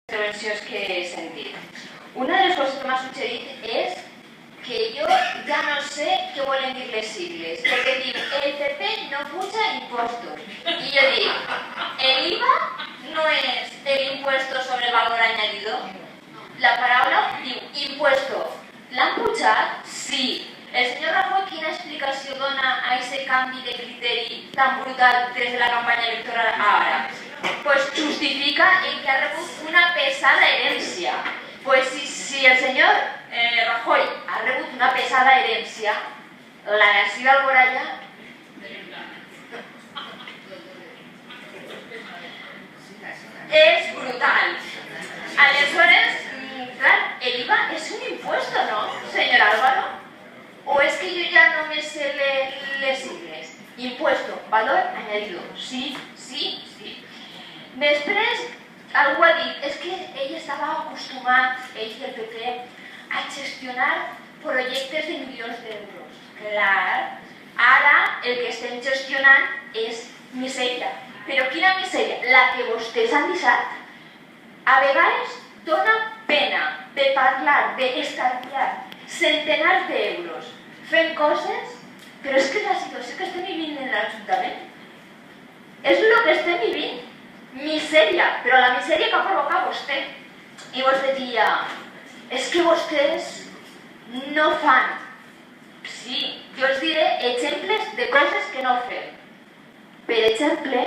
intervencions que he sentit. Una de les coses que m'ha succeït és que jo ja no sé què volen dir les sigles, perquè diu, el PP no puja impostos. I jo dic, el IVA no és el impuesto sobre el valor añadido. La paraula diu impuesto. L'han pujat? Sí. El senyor Rajoy quina explicació dona a aquest canvi de criteri tan brutal des de la campanya electoral a ara? Pues justifica en que ha rebut una pesada herència. Pues si el senyor Rajoy ha rebut una pesada herència, la nació d'Alboraya és brutal. Aleshores, clar, el IVA és un impuesto, ¿no, señor Álvaro? ¿O es que yo ya no me sé les sigles? Impuesto, valor añadido. Sí, sí, sí. Després, algú ha dit, és que ell estava acostumat, ell i el PP, a gestionar projectes de milions d'euros. Clar, ara el que estem gestionant és misèria. Però quina misèria? La que vostès han deixat. A vegades dona pena de parlar, d'estalviar centenars d'euros fent coses, però és que la situació que estem vivint en l'Ajuntament és el que estem vivint. Misèria, però la misèria que ha provocat vostè. I vostè diria, és que vostès no fan. Sí, jo els diré exemples de coses que no fem. Per exemple,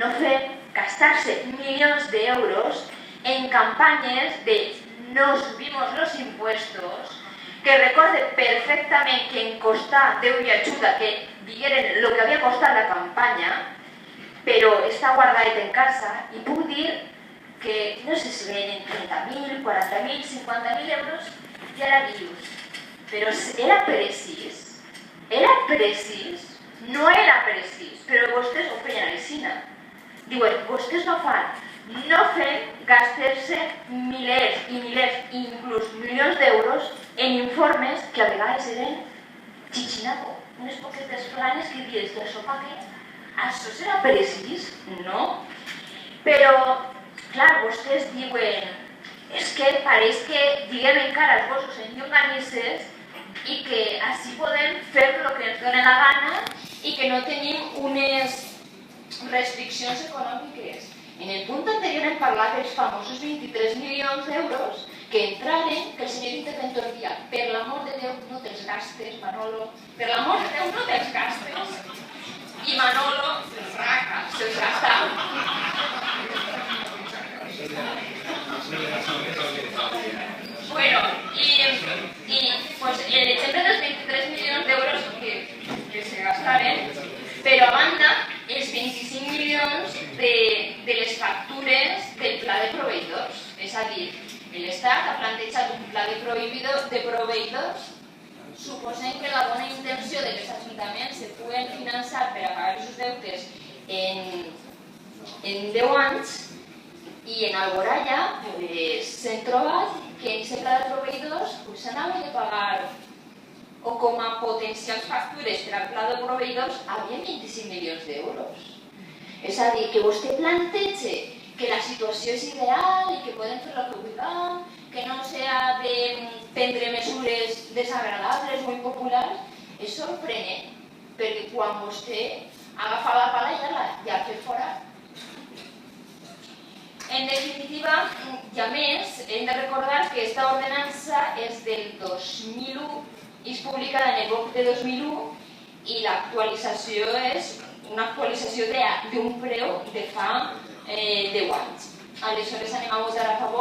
no fem gastar-se milions d'euros en campanyes de no subimos los impuestos, que recorde perfectament que en costar Déu i ajuda que digueren el que havia costat la campanya, però està guardat en casa i puc dir que no sé si venen 30.000, 40.000, 50.000 euros, ja la dius. Però era precís? Era precís? No era precís, però vostès ho feien així. Diuen, vostès no fan. No fem gastar-se milers i milers, inclús milions d'euros en informes que a vegades eren xixinaco, unes poquetes planes que dius, això pa què? Això serà precís? No. Però, clar, vostès diuen, és que pareix que diguem encara els gossos en llonganisses i que així podem fer el que ens dona la gana i que no tenim unes restriccions econòmiques. En el punt anterior hem parlat dels famosos 23 milions d'euros que entraren, que el senyor interventor dia, per l'amor de Déu no te'ls gastes, Manolo, per l'amor de Déu no te'ls gastes. I Manolo se'ls gastava. Bueno, i pues, l'exemple dels 23 milions d'euros que se gastaven, però a banda, els 25 milions de les factures del pla de proveïdors. És a dir, l'Estat ha plantejat un pla de proveïdors suposant que la bona intenció de que els ajuntaments se puguen finançar per a pagar els deutes en 10 anys i en Alboraya s'han trobat que en aquest pla de proveïdors s'anava de pagar o com a potencials factures per al pla de proveïdors havia 25 milions d'euros. És a dir, que vostè planteja que la situació és ideal i que podem fer el que vulguem, que no s'ha de prendre mesures desagradables o impopulars, és sorprenent, perquè quan vostè agafa la pala ja ha fet fora. En definitiva, i a més, hem de recordar que aquesta ordenança és del 2001, és publicada en el BOC de 2001 i l'actualització és una actualització d'un preu de fa 10 anys. Aleshores anem a votar a favor